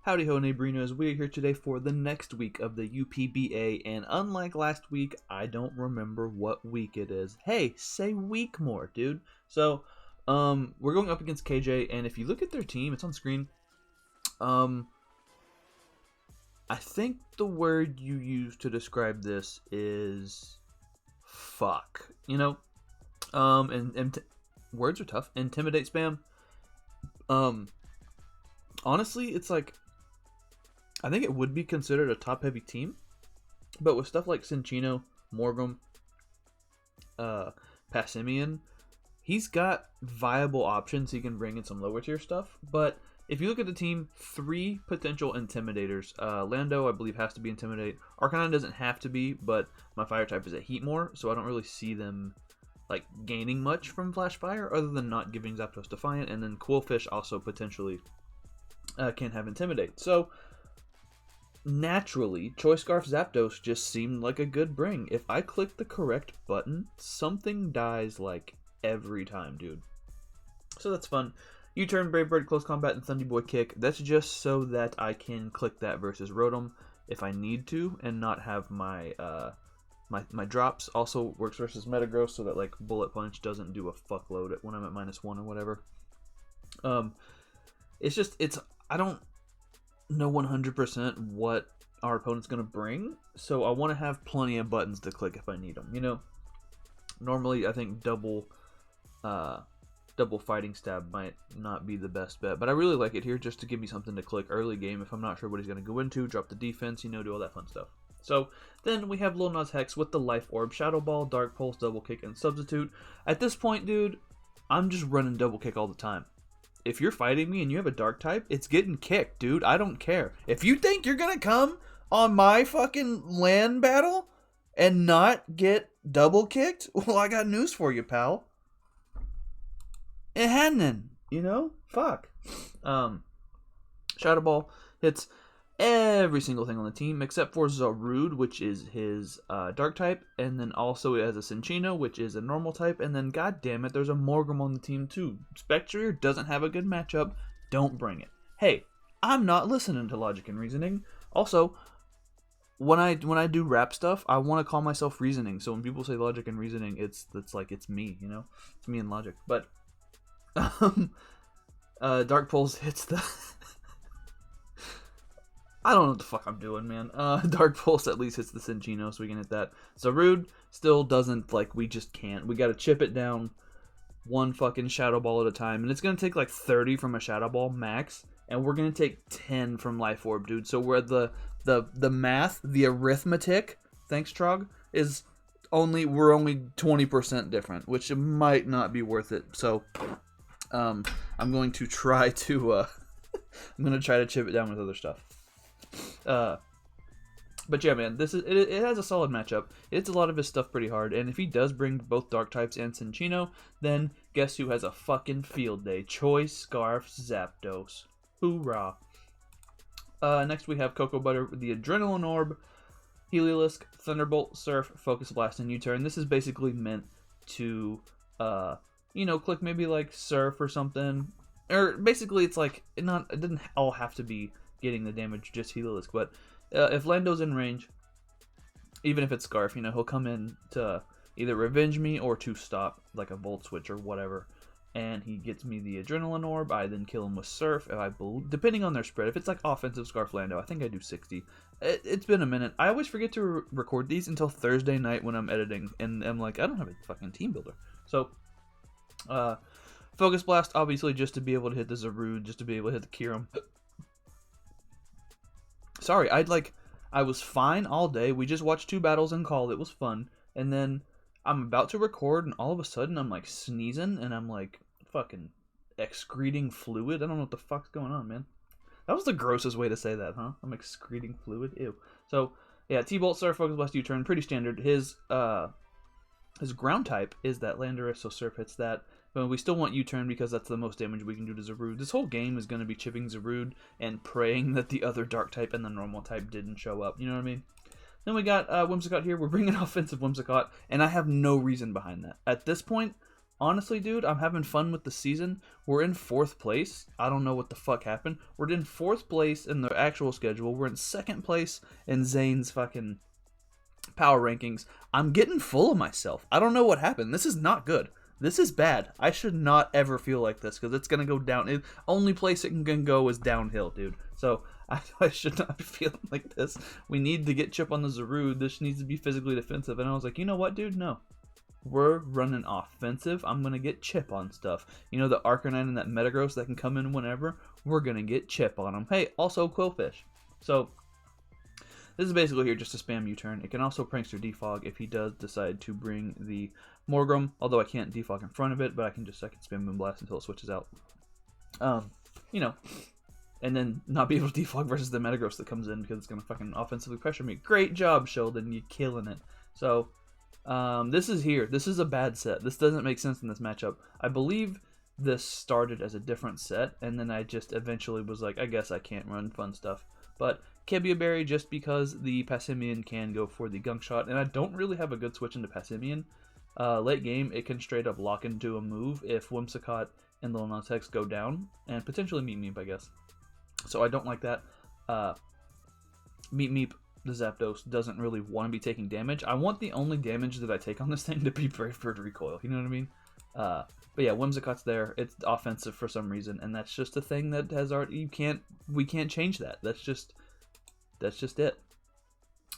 Howdy ho, neighborinos. We are here today for the next week of the UPBA, and unlike last week, I don't remember what week it is. Hey, say week more, dude. So, we're going up against KJ, and if you look at their team, it's on screen. I think the word you use to describe this is fuck. You know, words are tough. Intimidate spam. Honestly, it's like, I think it would be considered a top-heavy team, but with stuff like Cinchino, Morgan, Passimian, he's got viable options. He can bring in some lower-tier stuff, but if you look at the team, 3 potential intimidators. Lando, I believe, has to be intimidate. Arcanine doesn't have to be, but my fire type is a Heatmore, so I don't really see them like gaining much from Flash Fire, other than not giving Zapdos Defiant, and then Quillfish also potentially can have Intimidate. So, naturally, Choice Scarf Zapdos just seemed like a good bring. If I click the correct button, something dies like every time, dude. So that's fun. U-turn, Brave Bird, Close Combat, and Thundy Boy Kick. That's just so that I can click that versus Rotom if I need to, and not have my my drops. Also works versus Metagross, so that like Bullet Punch doesn't do a fuckload when I'm at -1 or whatever. I don't know 100% what our opponent's going to bring, so I want to have plenty of buttons to click if I need them, you know? Normally, I think double Fighting Stab might not be the best bet, but I really like it here just to give me something to click early game if I'm not sure what he's going to go into, drop the defense, you know, do all that fun stuff. So, then we have Lil Nas Hex with the Life Orb, Shadow Ball, Dark Pulse, Double Kick, and Substitute. At this point, dude, I'm just running Double Kick all the time. If you're fighting me and you have a dark type, it's getting kicked, dude. I don't care. If you think you're going to come on my fucking land battle and not get double kicked, well, I got news for you, pal. It hadn't, you know? Fuck. Shadow Ball hits every single thing on the team except for Zarude, which is his dark type, and then also it has a Cinchino, which is a normal type, and then god damn it, there's a Morgan on the team too. Spectrier doesn't have a good matchup. Don't bring it. Hey, I'm not listening to logic and reasoning. Also, when I do rap stuff, I want to call myself reasoning. So when people say logic and reasoning, it's like it's me, you know? It's me and logic. But Dark Pulse hits the I don't know what the fuck I'm doing, man. Dark Pulse at least hits the Cinchino, so we can hit that. Zarude still doesn't, like, we just can't. We gotta chip it down one fucking Shadow Ball at a time. And it's gonna take, like, 30 from a Shadow Ball max. And we're gonna take 10 from Life Orb, dude. So we're the math, the arithmetic, thanks, Trog, is we're only 20% different, which might not be worth it. So, I'm going to try to, chip it down with other stuff. But yeah, man, it has a solid matchup. It's a lot of his stuff pretty hard, and if he does bring both dark types and Cinchino, then guess who has a fucking field day? Choice Scarf Zapdos. Hoorah. Next we have Cocoa Butter with the Adrenaline Orb, Heliolisk, Thunderbolt, Surf, Focus Blast, and U-turn. This is basically meant to, click maybe like Surf or something. Or basically it's like, it didn't all have to be getting the damage, just Heliolisk, but if Lando's in range, even if it's Scarf, he'll come in to either revenge me or to stop, like a Volt Switch or whatever, and he gets me the Adrenaline Orb. I then kill him with Surf, depending on their spread. If it's like offensive Scarf Lando, I think I do 60. It's been a minute. I always forget to record these until Thursday night when I'm editing, and I'm like, I don't have a fucking team builder. So, Focus Blast, obviously, just to be able to hit the Zarude, just to be able to hit the Kyurem. Sorry, I was fine all day. We just watched 2 battles and called. It was fun. And then I'm about to record, and all of a sudden I'm like sneezing, and I'm like fucking excreting fluid. I don't know what the fuck's going on, man. That was the grossest way to say that, huh? I'm excreting fluid. Ew. So yeah, T-Bolt, Surf, Focus Blast, U-turn, pretty standard. His ground type is that Landorus, so Surf hits that. But we still want U-turn because that's the most damage we can do to Zarude. This whole game is going to be chipping Zarude and praying that the other dark type and the normal type didn't show up. You know what I mean? Then we got Whimsicott here. We're bringing offensive Whimsicott, and I have no reason behind that. At this point, honestly, dude, I'm having fun with the season. We're in 4th place. I don't know what the fuck happened. We're in 4th place in the actual schedule. We're in 2nd place in Zane's fucking power rankings. I'm getting full of myself. I don't know what happened. This is not good. This is bad. I should not ever feel like this because it's going to go down. Only place it can go is downhill, dude. So I should not be feeling like this. We need to get Chip on the Zarude. This needs to be physically defensive. And I was like, you know what, dude? No. We're running offensive. I'm going to get Chip on stuff. You know, the Arcanine and that Metagross that can come in whenever? We're going to get Chip on them. Hey, also Quillfish. So this is basically here just to spam U-turn. It can also Prankster Defog if he does decide to bring the Morgrem, although I can't Defog in front of it, but I can just spam Moonblast until it switches out. You know, and then not be able to Defog versus the Metagross that comes in because it's going to fucking offensively pressure me. Great job, Sheldon. You're killing it. So, this is here. This is a bad set. This doesn't make sense in this matchup. I believe this started as a different set, and then I just eventually was like, I guess I can't run fun stuff. But Kebia Berry, just because the Passimian can go for the Gunk Shot, and I don't really have a good switch into Passimian. Late game, it can straight up lock into a move if Whimsicott and Little Nonsense go down, and potentially Meep Meep, I guess. So I don't like that. Meep Meep, the Zapdos, doesn't really want to be taking damage. I want the only damage that I take on this thing to be Brave Bird Recoil, you know what I mean? But yeah, Whimsicott's there. It's offensive for some reason, and that's just a thing that has already we can't change that. That's just it.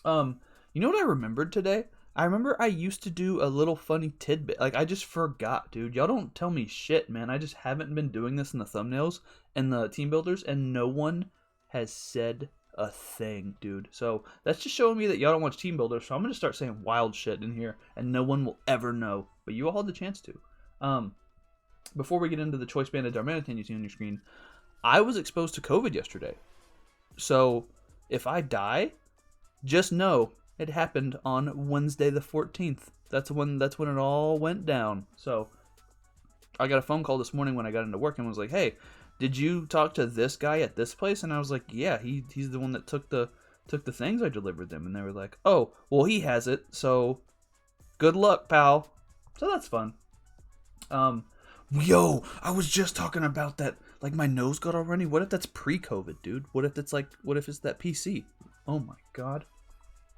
You know what I remembered today? I remember I used to do a little funny tidbit. Like, I just forgot, dude. Y'all don't tell me shit, man. I just haven't been doing this in the thumbnails and the team builders, and no one has said a thing, dude. So that's just showing me that y'all don't watch team builders, so I'm gonna start saying wild shit in here, and no one will ever know. But you all had the chance to. Before we get into the choice banded Darmanitan you see on your screen, I was exposed to COVID yesterday. So if I die, just know it happened on Wednesday the 14th. That's when it all went down. So I got a phone call this morning when I got into work and was like, "Hey, did you talk to this guy at this place?" And I was like, "Yeah, he's the one that took the things I delivered them." And they were like, "Oh, well, he has it. So good luck, pal." So that's fun. Yo, I was just talking about that. Like, my nose got all runny. What if that's pre-COVID, dude? What if it's that PC? Oh my god.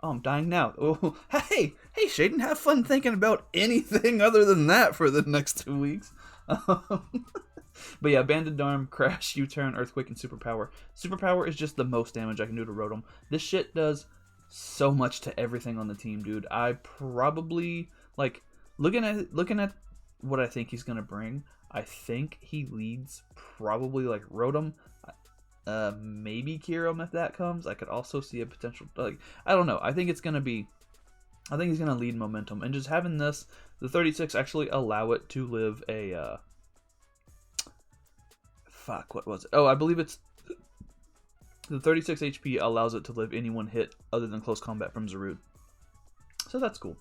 Oh, I'm dying now. Oh, hey, Shaden, have fun thinking about anything other than that for the next 2 weeks. But yeah, Banded Darm, Crash, U-Turn, Earthquake, and Superpower. Superpower is just the most damage I can do to Rotom. This shit does so much to everything on the team, dude. I probably, like, looking at what I think he's gonna bring, I think he leads probably like Rotom, maybe Kyurem if that comes. I could also see a potential, like, I don't know. I think he's gonna lead momentum, and just having the 36 actually allow it to live a what was it? Oh, I believe it's the 36 HP allows it to live any one hit other than close combat from Zarude. So that's cool.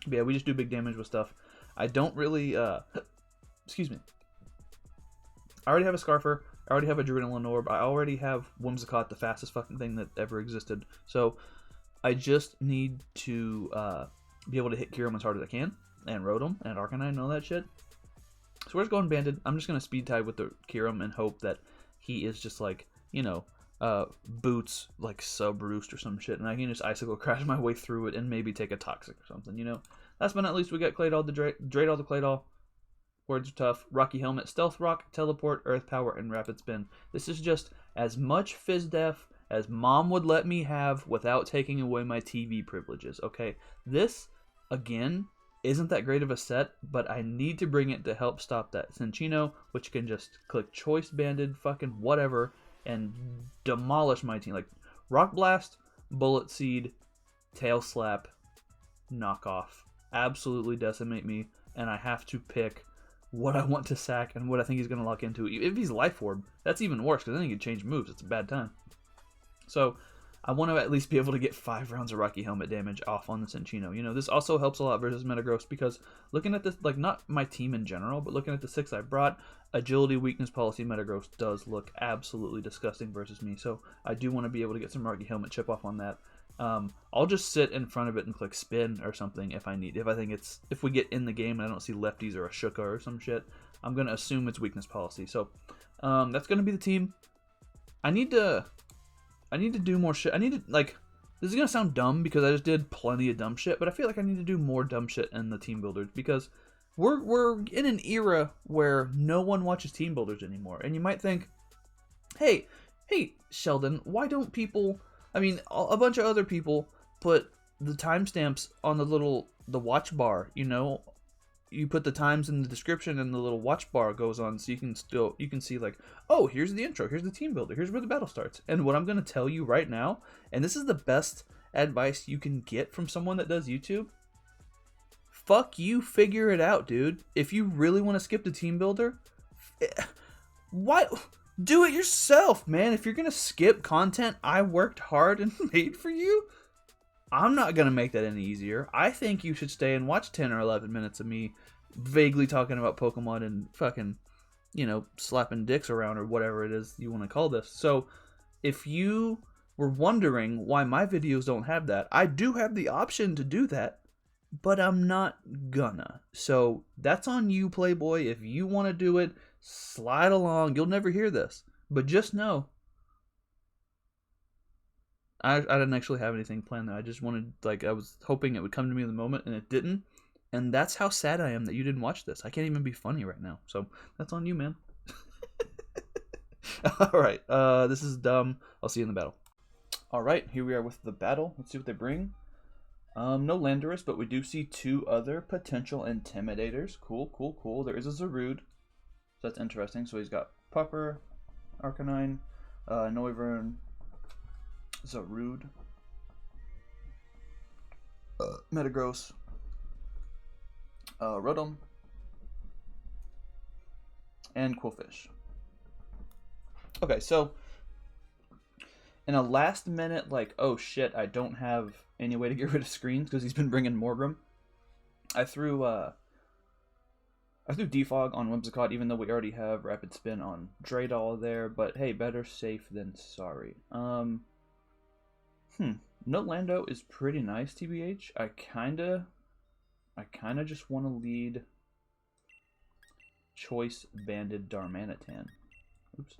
But yeah, we just do big damage with stuff. I don't really, excuse me. I already have a Scarfer. I already have a Drunelin Orb. I already have Whimsicott, the fastest fucking thing that ever existed. So I just need to be able to hit Kyurem as hard as I can, and Rotom, and Arcanine, and all that shit. So we're just going Banded. I'm just going to Speed Tide with the Kyurem and hope that he is just like, you know, Boots, like Sub-Roost or some shit, and I can just Icicle Crash my way through it and maybe take a Toxic or something, you know? Last but not least, we got Claydol, the Draydol, the Claydol. Words are tough. Rocky Helmet, Stealth Rock, Teleport, Earth Power, and Rapid Spin. This is just as much Fizz Def as Mom would let me have without taking away my TV privileges, okay? This, again, isn't that great of a set, but I need to bring it to help stop that Cinccino, which can just click Choice Banded, fucking whatever, and demolish my team. Like, Rock Blast, Bullet Seed, Tail Slap, Knock Off. Absolutely decimate me, and I have to pick what I want to sack and what I think he's going to lock into. If he's Life Orb, that's even worse, because then he can change moves. It's a bad time. So I want to at least be able to get 5 rounds of Rocky Helmet damage off on the Cinccino. You know, this also helps a lot versus Metagross, because looking at this, like, not my team in general, but looking at the 6 I brought, Agility, Weakness, Policy, Metagross does look absolutely disgusting versus me. So I do want to be able to get some Rocky Helmet chip off on that. I'll just sit in front of it and click spin or something if I need. If we get in the game and I don't see lefties or a shuka or some shit, I'm gonna assume it's weakness policy. So that's gonna be the team. I need to do more shit. I need to, like, this is gonna sound dumb because I just did plenty of dumb shit, but I feel like I need to do more dumb shit in the team builders because we're in an era where no one watches team builders anymore. And you might think, hey Sheldon, why don't people, I mean, a bunch of other people put the timestamps on the watch bar, you know? You put the times in the description and the little watch bar goes on so you can see, like, oh, here's the intro, here's the team builder, here's where the battle starts. And what I'm going to tell you right now, and this is the best advice you can get from someone that does YouTube, fuck you, figure it out, dude. If you really want to skip the team builder, why? Do it yourself, man. If you're going to skip content I worked hard and made for you, I'm not going to make that any easier. I think you should stay and watch 10 or 11 minutes of me vaguely talking about Pokemon and fucking, you know, slapping dicks around or whatever it is you want to call this. So if you were wondering why my videos don't have that, I do have the option to do that, but I'm not gonna. So that's on you, Playboy. If you want to do it, slide along. You'll never hear this, but just know I didn't actually have anything planned there. I just wanted, like, I was hoping it would come to me in the moment, and it didn't. And that's how sad I am that you didn't watch this. I can't even be funny right now. So that's on you, man. Alright, this is dumb. I'll see you in the battle. Alright, here we are with the battle. Let's see what they bring. No Landorus, but we do see two other potential Intimidators. Cool. There is a Zarude. So that's interesting. So he's got Pupper, Arcanine, Noivern, Zarude, Metagross, Rotom, and Quillfish. Okay, so in a last minute, like, oh shit, I don't have any way to get rid of screens because he's been bringing Morgrem, I threw Defog on Whimsicott, even though we already have Rapid Spin on Draydol there, but hey, better safe than sorry. No Lando is pretty nice, TBH. I kinda just want to lead Choice Banded Darmanitan. Oops.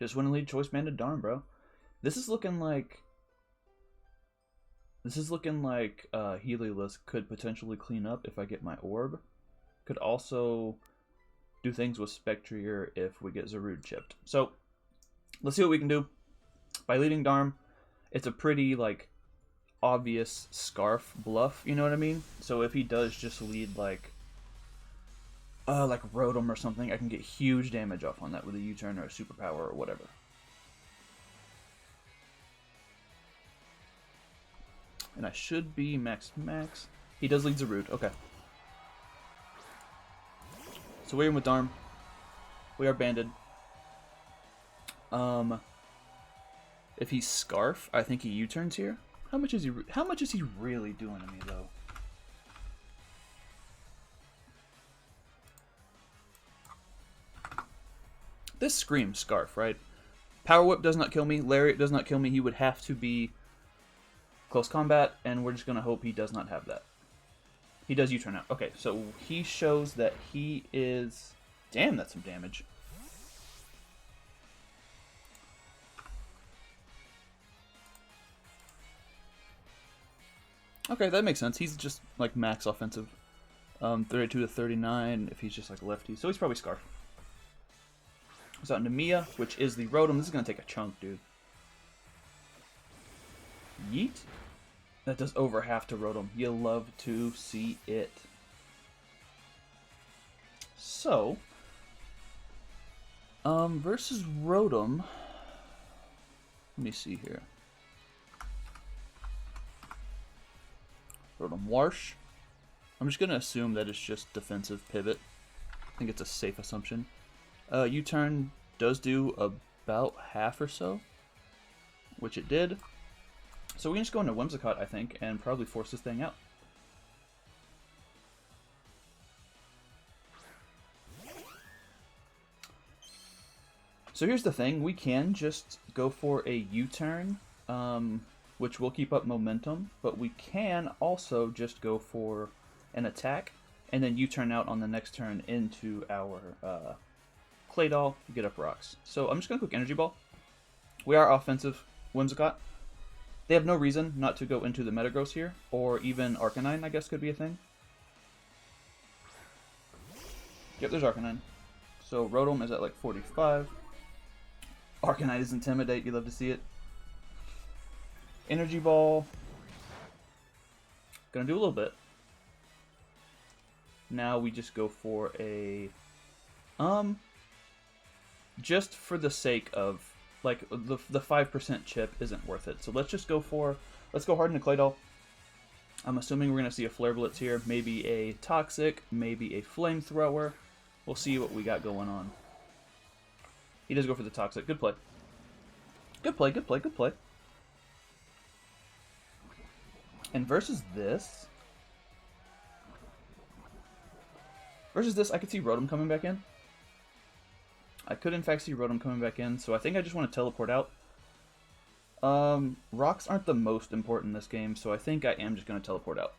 Just want to lead Choice Banded Darm, bro. This is looking like Heliolisk could potentially clean up if I get my orb. Could also do things with Spectrier if we get Zarude chipped. So let's see what we can do. By leading Darm, it's a pretty, like, obvious Scarf bluff, you know what I mean? So if he does just lead, like Rotom or something, I can get huge damage off on that with a U-turn or a superpower or whatever. And I should be max. He does lead Zarude, okay. So we're in with Darm. We are banded. If he's Scarf, I think he U-turns here. How much is he really doing to me, though? This screams Scarf, right? Power Whip does not kill me. Lariat does not kill me. He would have to be close combat, and we're just going to hope he does not have that. He does U-turn out. Okay, so he shows that he is... Damn, that's some damage. Okay, that makes sense. He's just, like, max offensive. 32 to 39 if he's just, like, lefty. So he's probably Scarf. So out into Mia, which is the Rotom. This is going to take a chunk, dude. Yeet. That does over half to Rotom. You love to see it. So, versus Rotom, let me see here. Rotom Warsh. I'm just going to assume that it's just defensive pivot. I think it's a safe assumption. U-turn does do about half or so, which it did. So we can just go into Whimsicott, I think, and probably force this thing out. So here's the thing, we can just go for a U-turn, which will keep up momentum, but we can also just go for an attack, and then U-turn out on the next turn into our Clay Doll, get up rocks. So I'm just going to click Energy Ball. We are offensive, Whimsicott. They have no reason not to go into the Metagross here, or even Arcanine, I guess, could be a thing. Yep, there's Arcanine. So Rotom is at like 45. Arcanine is Intimidate, you love to see it. Energy Ball. Gonna do a little bit. Now we just go for a... just for the sake of... like, the 5% chip isn't worth it. So let's just go for... let's go hard into Clay Doll. I'm assuming we're going to see a Flare Blitz here. Maybe a Toxic. Maybe a Flamethrower. We'll see what we got going on. He does go for the Toxic. Good play. Good play, good play, good play. And versus this... I could see Rotom coming back in. I could in fact see Rotom coming back in, so I think I just want to teleport out. Rocks aren't the most important in this game, so I think I am just going to teleport out.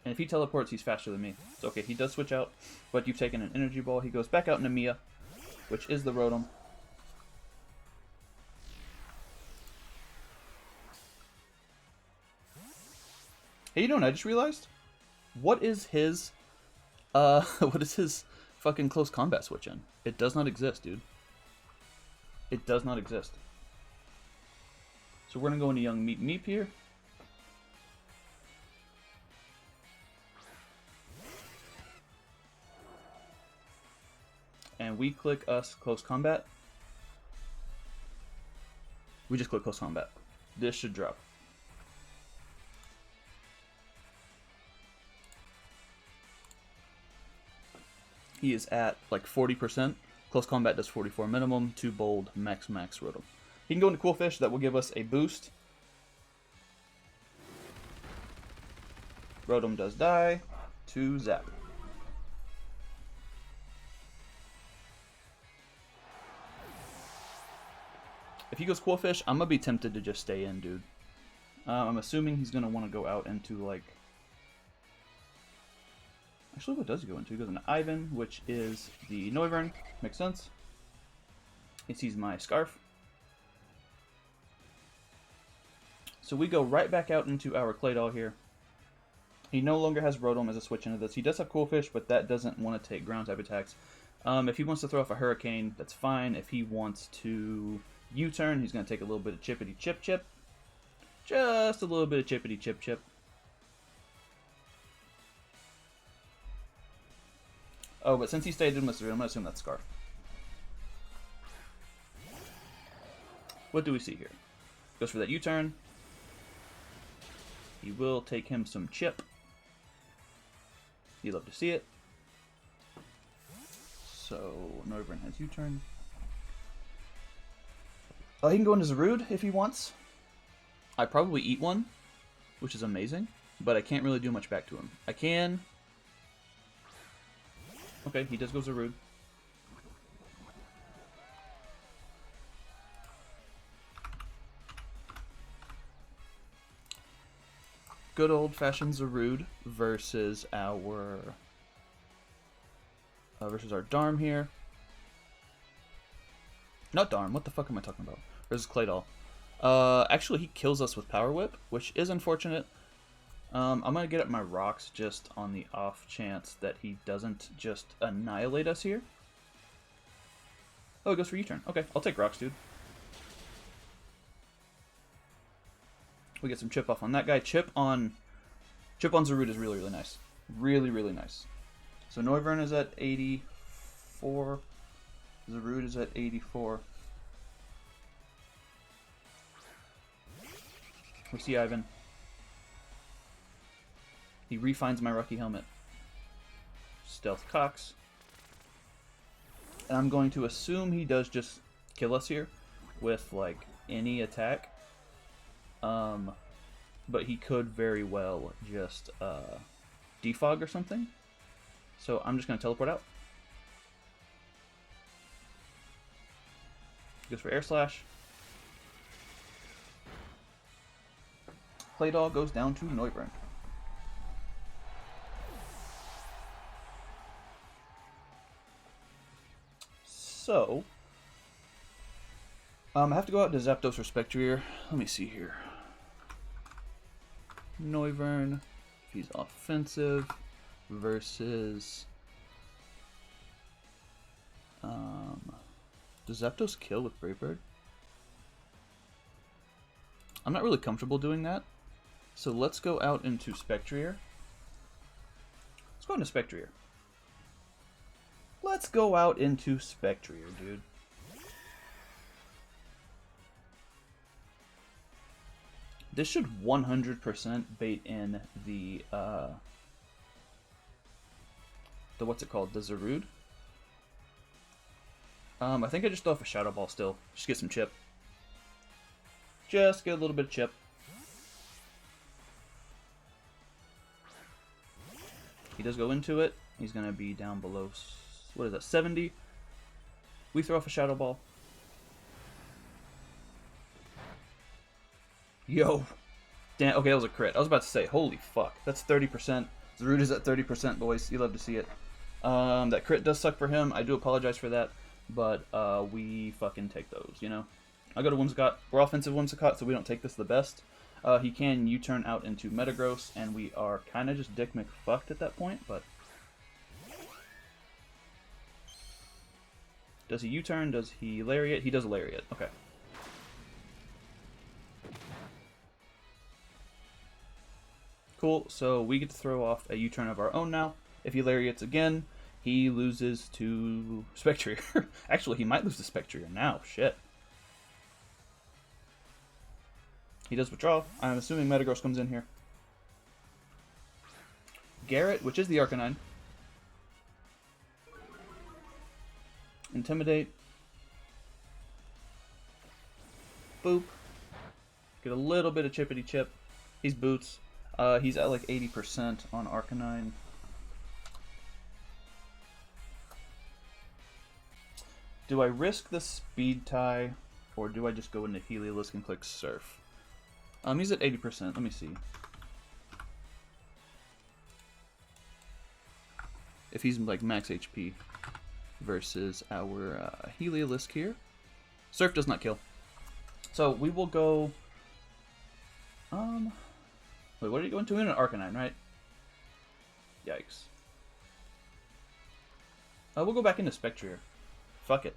And if he teleports, he's faster than me. So okay, he does switch out, but you've taken an Energy Ball. He goes back out into Mia, which is the Rotom. Hey, you know what I just realized? What is his, fucking close combat switch in? It does not exist, dude. It does not exist. So we're gonna go into Young Meep Meep here. And we click us close combat. We just click close combat. This should drop. He is at like 40%. Close combat does 44 minimum. 2 bold, max Rotom. He can go into Cool Fish. That will give us a boost. Rotom does die. 2 zap. If he goes Cool Fish, I'm going to be tempted to just stay in, dude. I'm assuming he's going to want to go out into like... actually, what does he go into? He goes into Ivan, which is the Noivern. Makes sense. He sees my Scarf. So we go right back out into our Clay Doll here. He no longer has Rotom as a switch into this. He does have Cool Fish, but that doesn't want to take ground type attacks. If he wants to throw off a Hurricane, that's fine. If he wants to U-turn, he's going to take a little bit of Chippity Chip Chip. Just a little bit of Chippity Chip Chip. Oh, but since he stayed in Mystery, I'm going to assume that's Scarf. What do we see here? Goes for that U-turn. He will take him some chip. You love to see it. So, Noivern has U-turn. He can go into Zarude if he wants. I probably eat one, which is amazing, but I can't really do much back to him. I can... okay, he does go Zarude. Good old-fashioned Zarude versus our Darm here. Not Darm. What the fuck am I talking about? Versus Clay Doll. Actually, he kills us with Power Whip, which is unfortunate. I'm gonna get up my rocks just on the off chance that he doesn't just annihilate us here. Oh, it goes for U-turn. Okay, I'll take rocks, dude. We get some chip off on that guy. Chip on Zarude is really, really nice. Really, really nice. So Noivern is at 84. Zarude is at 84. We see Ivan. He refines my Rocky Helmet. Stealth Cox. And I'm going to assume he does just kill us here with like any attack. But he could very well just defog or something. So I'm just going to teleport out. Goes for Air Slash. Playdog goes down to Noivern. So, I have to go out to Zapdos or Spectrier. Let me see here. Noivern, if he's offensive, versus... does Zapdos kill with Brave Bird? I'm not really comfortable doing that. So let's go out into Spectrier. Let's go into Spectrier. Let's go out into Spectrier, dude. This should 100% bait in the what's it called? The Zarude. I think I just throw off a Shadow Ball still. Just get some chip. Just get a little bit of chip. He does go into it. He's going to be down below, what is that, 70. We throw off a Shadow Ball. Yo. Damn, okay, that was a crit. I was about to say, holy fuck. That's 30%. Zarude is at 30%, boys. You love to see it. That crit does suck for him. I do apologize for that. But we fucking take those, you know? I go to Whimsicott. We're offensive Whimsicott, so we don't take this the best. He can U-turn out into Metagross, and we are kind of just Dick McFucked at that point, but... Does he U-turn? Does he Lariat? He does Lariat. Okay. Cool, so we get to throw off a U-turn of our own now. If he Lariats again, he loses to Spectrier. Actually, he might lose to Spectrier now. Shit. He does withdraw. I'm assuming Metagross comes in here. Garrett, which is the Arcanine. Intimidate. Boop. Get a little bit of chippity chip. He's Boots. He's at like 80% on Arcanine. Do I risk the Speed Tie, or do I just go into Heliolisk and click Surf? He's at 80%. Let me see. If he's like max HP versus our Heliolisk here. Surf does not kill. So we will go... Wait, what are you going to? In an Arcanine, right? Yikes. We'll go back into Spectrier. Fuck it.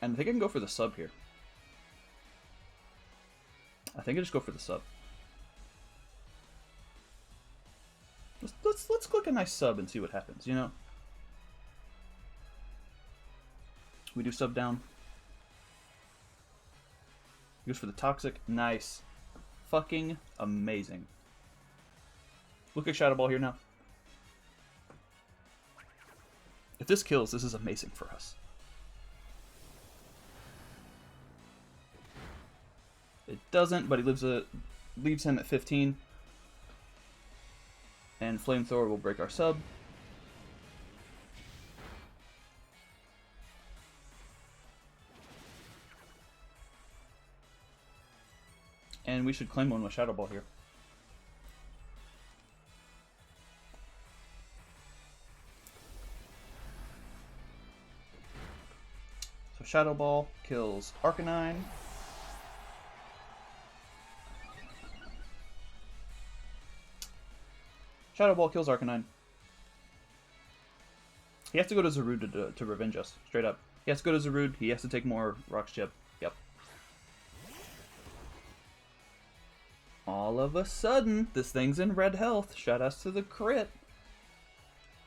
And I think I can go for the sub here. I think I just go for the sub. Let's click a nice sub and see what happens, you know? We do sub down. Goes for the Toxic. Nice. Fucking amazing. Look at Shadow Ball here now. If this kills, this is amazing for us. It doesn't, but he leaves him at 15. And Flamethrower will break our sub. And we should claim one with Shadow Ball here. So Shadow Ball kills Arcanine. Shadow Ball kills Arcanine. He has to go to Zarude to revenge us, straight up. He has to go to Zarude, he has to take more Rock's Chip. Yep. All of a sudden, this thing's in red health. Shout outs to the crit.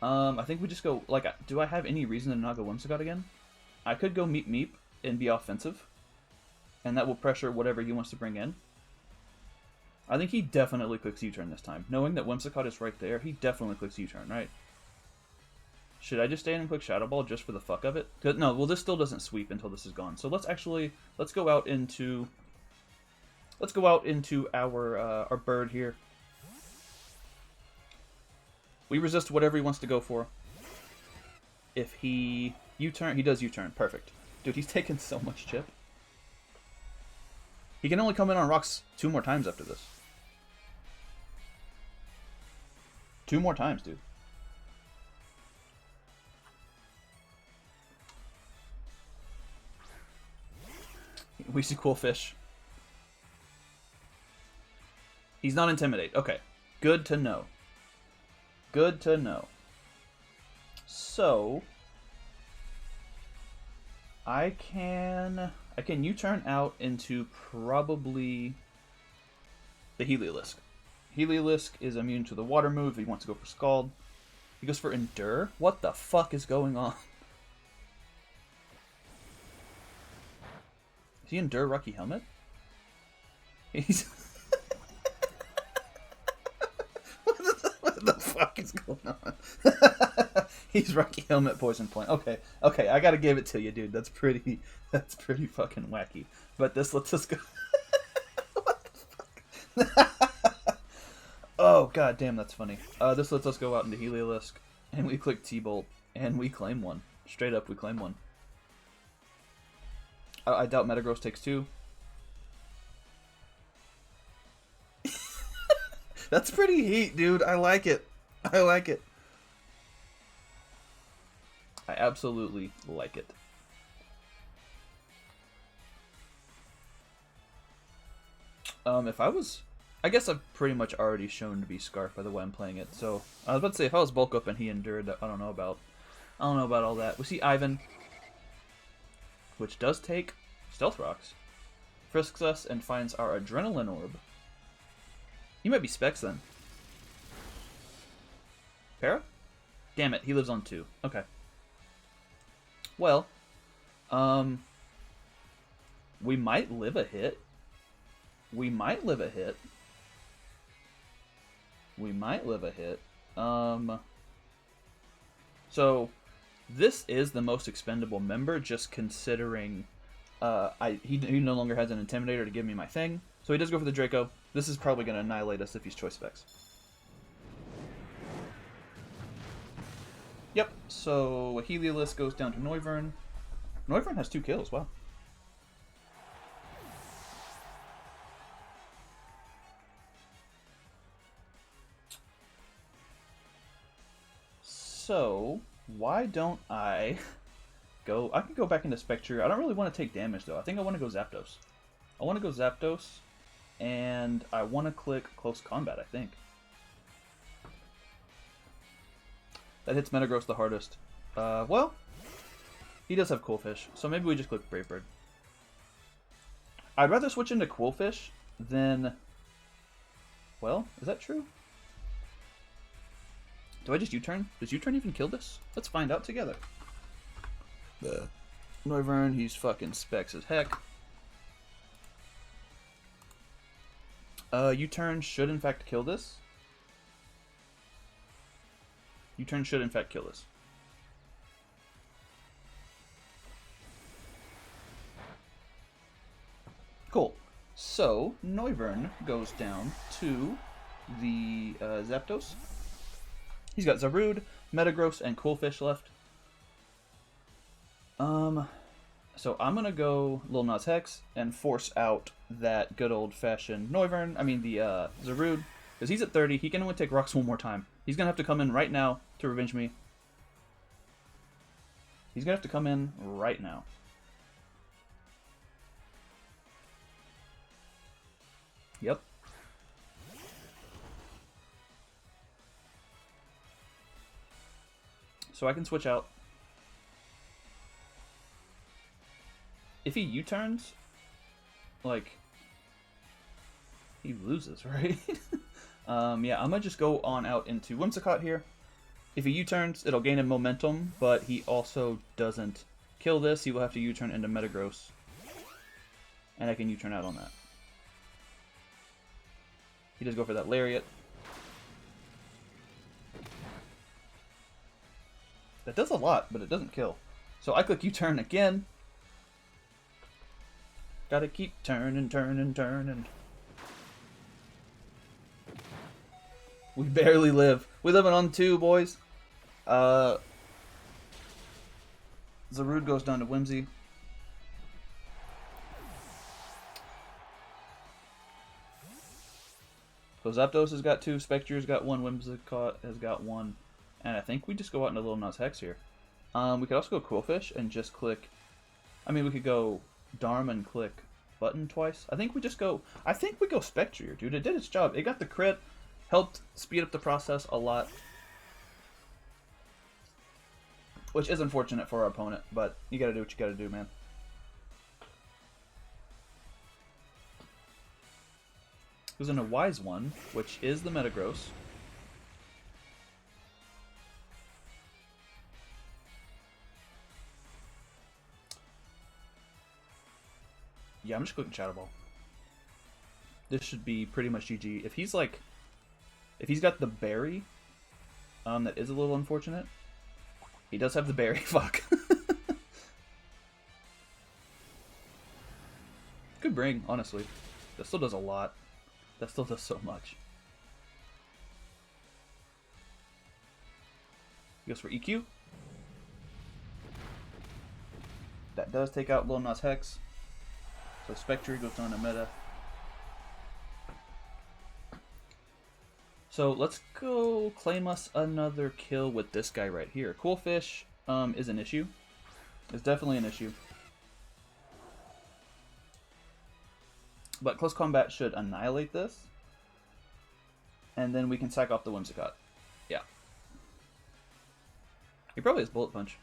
I think we just go, like, do I have any reason to not go Whimsicott again? I could go Meep Meep and be offensive. And that will pressure whatever he wants to bring in. I think he definitely clicks U-turn this time. Knowing that Whimsicott is right there, he definitely clicks U-turn, right? Should I just stay in and click Shadow Ball just for the fuck of it? No, well, this still doesn't sweep until this is gone. So let's go out into our bird here. We resist whatever he wants to go for. If he U-turn, he does U-turn. Perfect. Dude, he's taking so much chip. He can only come in on rocks 2 more times after this. 2 more times, dude. We see cool fish. He's not intimidate. Okay. Good to know. Good to know. So I can U-turn out into probably the Heliolisk. Heliolisk is immune to the water move. He wants to go for Scald. He goes for Endure. What the fuck is going on? Is he Endure Rocky Helmet? He's... what the fuck is going on? He's Rocky Helmet Poison Point. Okay, okay, I gotta give it to you, dude. That's pretty fucking wacky. But this lets us go. What the fuck? Oh god damn, that's funny. This lets us go out into Heliolisk, and we click T-Bolt, and we claim one. Straight up, we claim one. I doubt Metagross takes 2. That's pretty heat, dude. I like it. I like it. I absolutely like it. If I was... I guess I've pretty much already shown to be Scarf by the way I'm playing it, so... I was about to say, if I was Bulk Up and he Endured, I don't know about all that. We see Ivan, which does take Stealth Rocks. Frisks us and finds our Adrenaline Orb. He might be Specs then. Para? Damn it, he lives on 2. Okay. Well, we might live a hit. We might live a hit. We might live a hit. So, this is the most expendable member, just considering he no longer has an Intimidator to give me my thing. So he does go for the Draco. This is probably going to annihilate us if he's Choice Specs. Yep, so Heliolisk goes down to Noivern. Noivern has 2 kills, wow. So, why don't I go... I can go back into Spectre. I don't really want to take damage, though. I think I want to go Zapdos. I want to go Zapdos, and I want to click Close Combat, I think. That hits Metagross the hardest. Well, he does have Cool Fish, so maybe we just click Brave Bird. I'd rather switch into Cool Fish than... Well, is that true? Do I just U-turn? Does U-turn even kill this? Let's find out together. Noivern, he's fucking Specs as heck. U-turn should in fact kill this. U-turn should in fact kill this. Cool. So, Noivern goes down to the Zapdos. He's got Zarude, Metagross, and Cool Fish left. So I'm gonna go Lil Nas Hex and force out that good old-fashioned Noivern. I mean the Zarude, because he's at 30. He can only take rocks 1 more time. He's gonna have to come in right now to revenge me. He's gonna have to come in right now. Yep. So I can switch out. If he U-turns, like, he loses, right? Yeah, I'm gonna just go on out into Whimsicott here. If he U-turns, it'll gain him momentum, but he also doesn't kill this. He will have to U-turn into Metagross. And I can U-turn out on that. He does go for that Lariat. That does a lot, but it doesn't kill. So I click U-turn again. Gotta keep turning, turning, turning. We barely live. We living on 2, boys. Zarude goes down to Whimsy. So Zapdos has got 2, Spectre's got 1, Whimsicott has got 1, and I think we just go out into Little Nas Hex here. We could also go Quillfish and just click. I mean, we could go Darm and click button twice. I think we just go. I think we go Spectre, dude. It did its job. It got the crit, helped speed up the process a lot, which is unfortunate for our opponent. But you gotta do what you gotta do, man. Goes in a Wise One, which is the Metagross. Yeah, I'm just clicking Shadow Ball. This should be pretty much GG. If he's like, if he's got the berry, that is a little unfortunate. He does have the berry. Fuck. Good bring, honestly. That still does a lot. That still does so much. He goes for EQ. That does take out Lil Nas Hex. So Spectre goes down to meta. So let's go claim us another kill with this guy right here. Quillfish is an issue. It's definitely an issue. But Close Combat should annihilate this. And then we can sack off the Whimsicott. Yeah. He probably has Bullet Punch.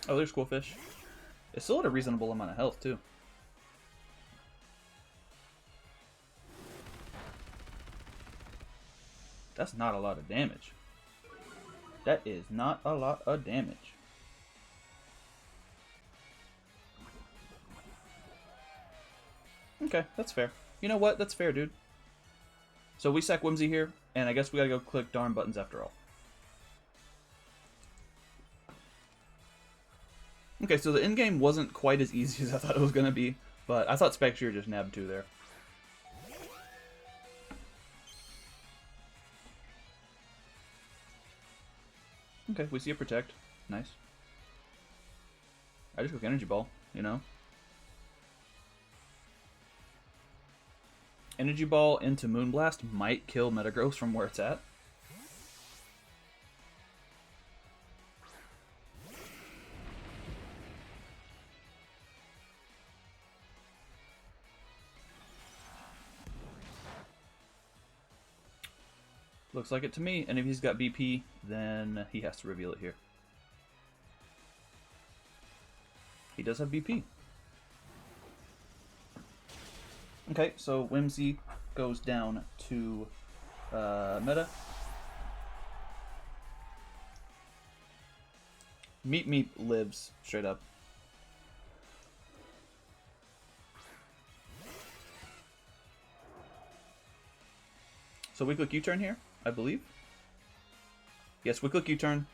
Oh, there's Quillfish. It's still at a reasonable amount of health, too. That's not a lot of damage. That is not a lot of damage. Okay, that's fair. You know what? That's fair, dude. So we sack Whimsy here, and I guess we gotta go click darn buttons after all. Okay, so the endgame wasn't quite as easy as I thought it was gonna be, but I thought Spectre just nabbed 2 there. Okay, we see a Protect. Nice. I just click Energy Ball, you know? Energy Ball into Moonblast might kill Metagross from where it's at. Looks like it to me, and if he's got BP, then he has to reveal it here. He does have BP. Okay, so Whimsy goes down to meta. Meep Meep lives straight up. So we click U-turn here, I believe. Yes, we click U-turn.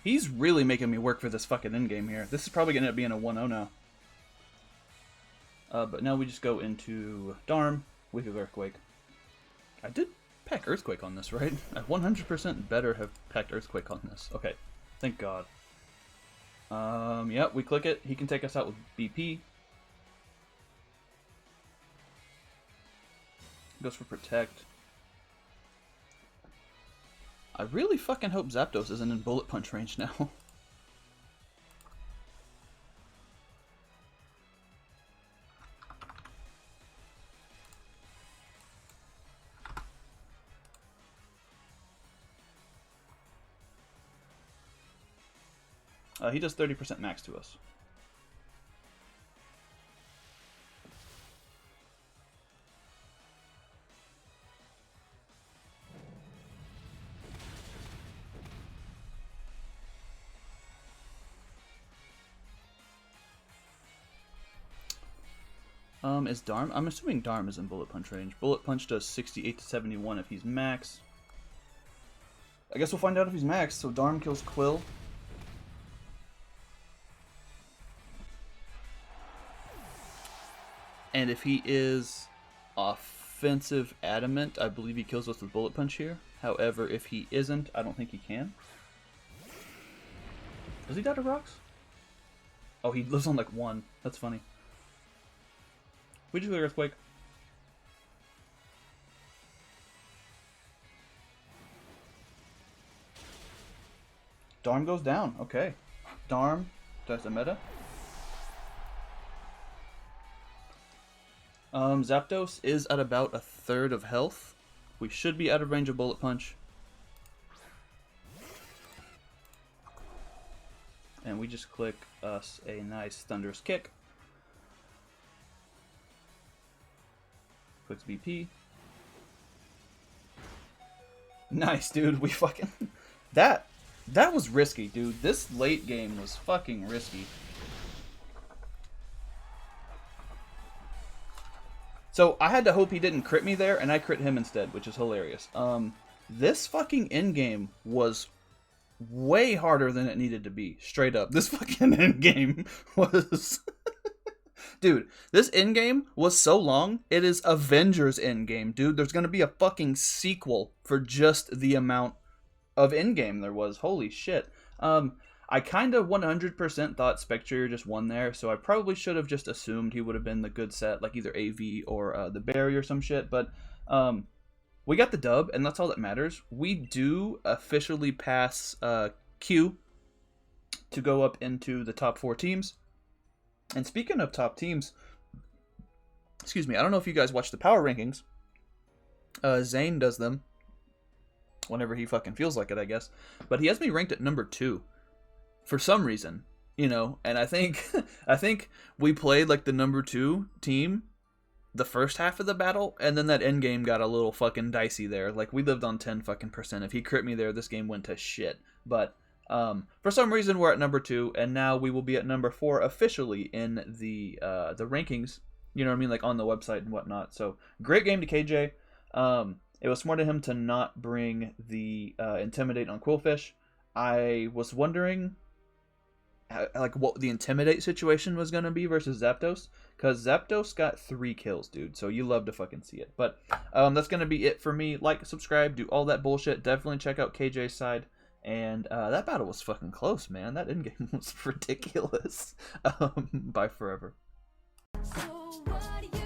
He's really making me work for this fucking endgame here. This is probably going to end up being a 1-0 now. But now we just go into Darm. We could Earthquake. I did pack Earthquake on this, right? I 100% better have packed Earthquake on this. Okay, thank God. Yeah, we click it. He can take us out with BP. Goes for Protect. I really fucking hope Zapdos isn't in Bullet Punch range now. He does 30% max to us. Is Darm? I'm assuming Darm is in Bullet Punch range. Bullet Punch does 68 to 71 if he's max. I guess we'll find out if he's max. So Darm kills Quill. And if he is offensive adamant, I believe he kills us with Bullet Punch here. However, if he isn't, I don't think he can. Does he die to rocks? Oh, he lives on like 1. That's funny. We just clear Earthquake. Darm goes down. Okay. Darm. That's the meta. Zapdos is at about 1/3 of health. We should be out of range of Bullet Punch. And we just click us a nice Thunderous Kick. Clicks BP. Nice, dude. We fucking... That was risky, dude. This late game was fucking risky. So I had to hope he didn't crit me there, and I crit him instead, which is hilarious. This fucking endgame was way harder than it needed to be. Straight up. This fucking endgame was... Dude, this endgame was so long, it is Avengers endgame, dude. There's gonna be a fucking sequel for just the amount of endgame there was. Holy shit. I kind of 100% thought Spectre just won there, so I probably should have just assumed he would have been the good set, like either AV or the Barry or some shit, but we got the dub, and that's all that matters. We do officially pass Q to go up into the top 4 teams. And speaking of top teams, excuse me, I don't know if you guys watch the power rankings. Zane does them whenever he fucking feels like it, I guess. But he has me ranked at number 2 for some reason, you know. And I think we played like the number 2 team the first half of the battle, and then that end game got a little fucking dicey there. Like, we lived on 10 fucking %. If he crit me there, this game went to shit. But for some reason, we're at number 2, and now we will be at number 4 officially in the rankings. You know what I mean, like on the website and whatnot. So great game to KJ. It was smart of him to not bring the Intimidate on Quillfish. I was wondering like what the Intimidate situation was gonna be versus Zapdos, because Zapdos got 3 kills, dude. So you love to fucking see it. But that's gonna be it for me. Like, subscribe, do all that bullshit. Definitely check out KJ's side. And that battle was fucking close, man. That endgame was ridiculous. Bye forever. So what do you